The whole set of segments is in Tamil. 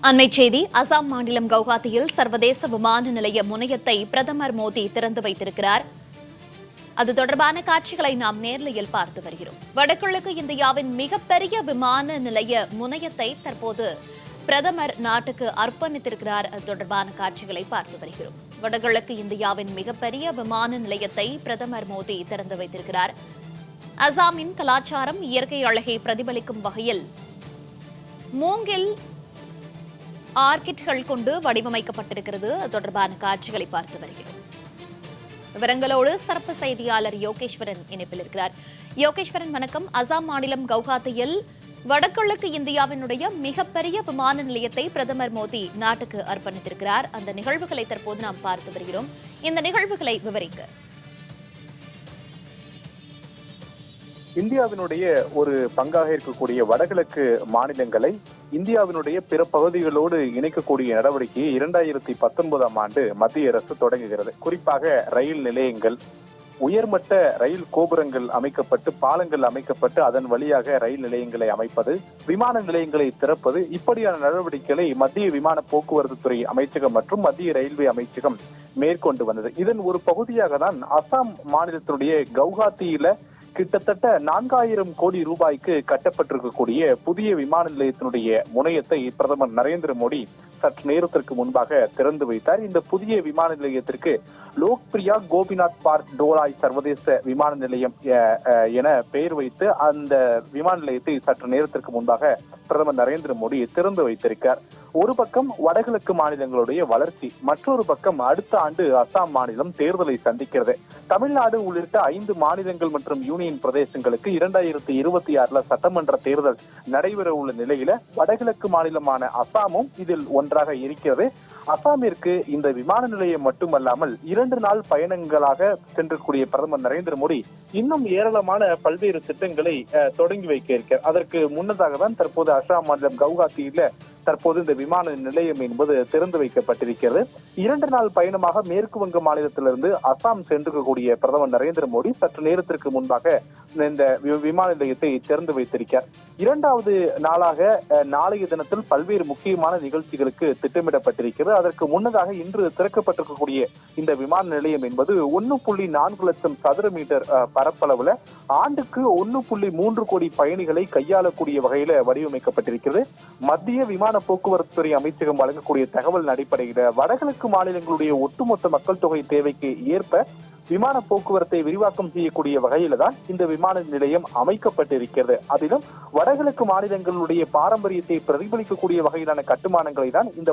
அண்மைச் செய்தி. அசாம் மாநிலம் கவுஹாத்தியில் சர்வதேச விமான நிலைய முனையத்தை பிரதமர் மோடி திறந்து வைத்திருக்கிறார். அது தொடர்பான காட்சிகளை நாம் நேர்லையில் பார்த்து வருகிறோம். வடகிழக்கு இந்தியாவின் மிகப்பெரிய விமான நிலைய முனையத்தை தற்போது பிரதமர் நாட்டுக்கு அர்ப்பணித்திருக்கிறார். அது தொடர்பான காட்சிகளை பார்த்து வருகிறோம். வடகிழக்கு இந்தியாவின் மிகப்பெரிய விமான நிலையத்தை பிரதமர் மோடி திறந்து வைத்திருக்கிறார். அசாமின் கலாச்சாரம், இயற்கை அழகை பிரதிபலிக்கும் வகையில் மூங்கில் ஆர்கிட்கள் கொண்டு வடிவமைக்கப்பட்டிருக்கிறது. தொடர்பான காட்சிகளை பார்த்து வருகிறோம். விவரங்களோடு சிறப்பு செய்தியாளர் யோகேஸ்வரன் இணைப்பில் இருக்கிறார். யோகேஸ்வரன், வணக்கம். அசாம் மாநிலம் கவுஹாத்தியில் வடகிழக்கு இந்தியாவினுடைய மிகப்பெரிய விமான நிலையத்தை பிரதமர் மோடி நாட்டுக்கு அர்ப்பணித்திருக்கிறார். அந்த நிகழ்வுகளை தற்போது நாம் பார்த்து வருகிறோம். இந்த நிகழ்வுகளை விவரிக்க. இந்தியாவினுடைய ஒரு பங்காக இருக்கக்கூடிய வடகிழக்கு மாநிலங்களை இந்தியாவினுடைய பிற பகுதிகளோடு இணைக்கக்கூடிய நடவடிக்கையை 2019ஆம் ஆண்டு மத்திய அரசு தொடங்குகிறது. குறிப்பாக ரயில் நிலையங்கள், உயர்மட்ட ரயில் கோபுரங்கள் அமைக்கப்பட்டு, பாலங்கள் அமைக்கப்பட்டு, அதன் வழியாக ரயில் நிலையங்களை அமைப்பது, விமான நிலையங்களை திறப்பது, இப்படியான நடவடிக்கைகளை மத்திய விமான போக்குவரத்து துறை அமைச்சகம் மற்றும் மத்திய ரயில்வே அமைச்சகம் மேற்கொண்டு வந்தது. இதன் ஒரு பகுதியாக தான் அசாம் மாநிலத்தினுடைய கவுஹாத்தியில கிட்டத்தட்ட 4000 கோடி ரூபாய்க்கு கட்டப்பட்டிருக்கக்கூடிய புதிய விமான நிலையத்தினுடைய முனையத்தை பிரதமர் நரேந்திர மோடி சற்று நேரத்திற்கு முன்பாக திறந்து வைத்தார். இந்த புதிய விமான நிலையத்திற்கு லோக்பிரியா கோபிநாத் பார்க் டோலாய் சர்வதேச விமான நிலையம் என பெயர் வைத்து அந்த விமான நிலையத்தை சற்று நேரத்திற்கு முன்பாக பிரதமர் நரேந்திர மோடி திறந்து வைத்திருக்கார். ஒரு பக்கம் வடகிழக்கு மாநிலங்களுடைய வளர்ச்சி, மற்றொரு பக்கம் அடுத்த ஆண்டு அசாம் மாநிலம் தேர்தலை சந்திக்கிறது. தமிழ்நாடு உள்ளிட்ட 5 மாநிலங்கள் மற்றும் யூனியன் பிரதேசங்களுக்கு 2026 சட்டமன்ற தேர்தல் நடைபெற உள்ள நிலையில வடகிழக்கு மாநிலமான அசாமும் இதில் ஒன்றாக இருக்கிறது. அசாமிற்கு இந்த விமான நிலையம் மட்டுமல்லாமல் 2 நாள் பயணங்களாக சென்றக்கூடிய பிரதமர் நரேந்திர மோடி இன்னும் ஏராளமான பல்வேறு திட்டங்களை தொடங்கி வைக்க இருக்கிறார். அதற்கு முன்னதாக தான் தற்போது அசாம் மாநிலம் கவுஹாத்தியில தற்போது இந்த விமான நிலையம் என்பது திறந்து வைக்கப்பட்டிருக்கிறது. 2 நாள் பயணமாக மேற்கு வங்க மாநிலத்திலிருந்து அசாம் சென்றிருக்கக்கூடிய பிரதமர் நரேந்திர மோடி சற்று நேரத்திற்கு முன்பாக இந்த விமான நிலையத்தை திறந்து வைத்திருக்கிறார். 2வது நாளாக நாளைய தினத்தில் பல்வேறு முக்கியமான நிகழ்ச்சிகளுக்கு திட்டமிடப்பட்டிருக்கிறது. அதற்கு முன்னதாக இன்று திறக்கப்பட்டிருக்கக்கூடிய இந்த விமான நிலையம் என்பது 1.4 லட்சம் சதுர மீட்டர் பரப்பளவுல ஆண்டுக்கு 1.3 கோடி பயணிகளை கையாளக்கூடிய வகையில வடிவமைக்கப்பட்டிருக்கிறது. மத்திய விமான போக்குவரத்து துறை அமைச்சகம் வழங்கக்கூடிய தகவல் அடிப்படையில் வடகிழக்கு மாநிலங்களுடைய ஒட்டுமொத்த மக்கள் தொகை தேவைக்கு ஏற்ப விமான போக்குவரத்தை விரிவாக்கம் செய்யக்கூடிய வகையில தான் இந்த விமான நிலையம் அமைக்கப்பட்டிருக்கிறது. அதிலும் வடகிழக்கு மாநிலங்களுடைய பாரம்பரியத்தை பிரதிபலிக்கக்கூடிய வகையிலான கட்டுமானங்களை தான் இந்த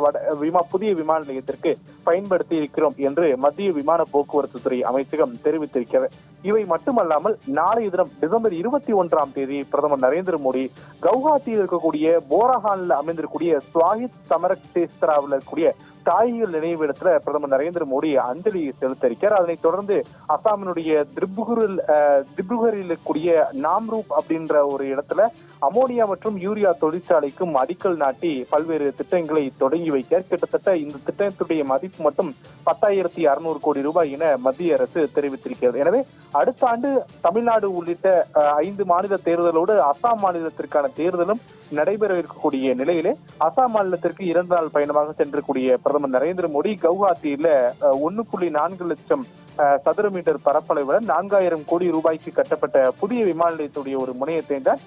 புதிய விமான நிலையத்திற்கு பயன்படுத்தி இருக்கிறோம் என்று மத்திய விமான போக்குவரத்து துறை அமைச்சகம் தெரிவித்திருக்கிறது. இவை மட்டுமல்லாமல் நாளைய தினம் டிசம்பர் 21ஆம் தேதி பிரதமர் நரேந்திர மோடி கவுஹாத்தியில் இருக்கக்கூடிய போராஹான்ல அமைந்திருக்கக்கூடிய ஸ்வாஹித் சமரக்ஷேஸ்தராவில் இருக்கக்கூடிய தாயிகள் நினைவிடத்துல பிரதமர் நரேந்திர மோடி அஞ்சலி செலுத்த இருக்கிறார். அதனைத் தொடர்ந்து அசாமினுடைய திப்ருகரில் இருக்கக்கூடிய நாம்ரூப் அப்படின்ற ஒரு இடத்துல அமோனியா மற்றும் யூரியா தொழிற்சாலைக்கும் அடிக்கல் நாட்டி பல்வேறு திட்டங்களை தொடங்கி வைக்கிறார். கிட்டத்தட்ட இந்த திட்டத்துடைய மதிப்பு மட்டும் 10,600 கோடி ரூபாய் என மத்திய அரசு தெரிவித்திருக்கிறது. எனவே அடுத்த ஆண்டு தமிழ்நாடு உள்ளிட்ட 5 மாநில தேர்தலோடு அசாம் மாநிலத்திற்கான தேர்தலும் நடைபெற இருக்கக்கூடிய நிலையிலே அசாம் மாநிலத்திற்கு 2 நாள் பயணமாக சென்றக்கூடிய பிரதமர் நரேந்திர மோடி கவுஹாத்தியில 1.4 லட்சம் சதுர மீட்டர் பரப்பளவுடன் 4000 கோடி ரூபாய்க்கு கட்டப்பட்ட புதிய விமான நிலையத்துடைய ஒரு முனையத்தை தான்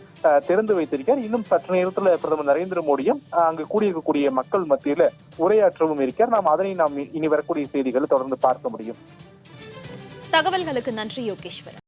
திறந்து வைத்திருக்கிறார். இன்னும் சற்று நேரத்தில் பிரதமர் நரேந்திர மோடியும் அங்கு கூடியிருக்கக்கூடிய மக்கள் மத்தியில உரையாற்றவும் இருக்கிறார். அதனை நாம் இனி வரக்கூடிய செய்திகளை தொடர்ந்து பார்க்க முடியும். தகவல்களுக்கு நன்றி யோகேஸ்வரன்.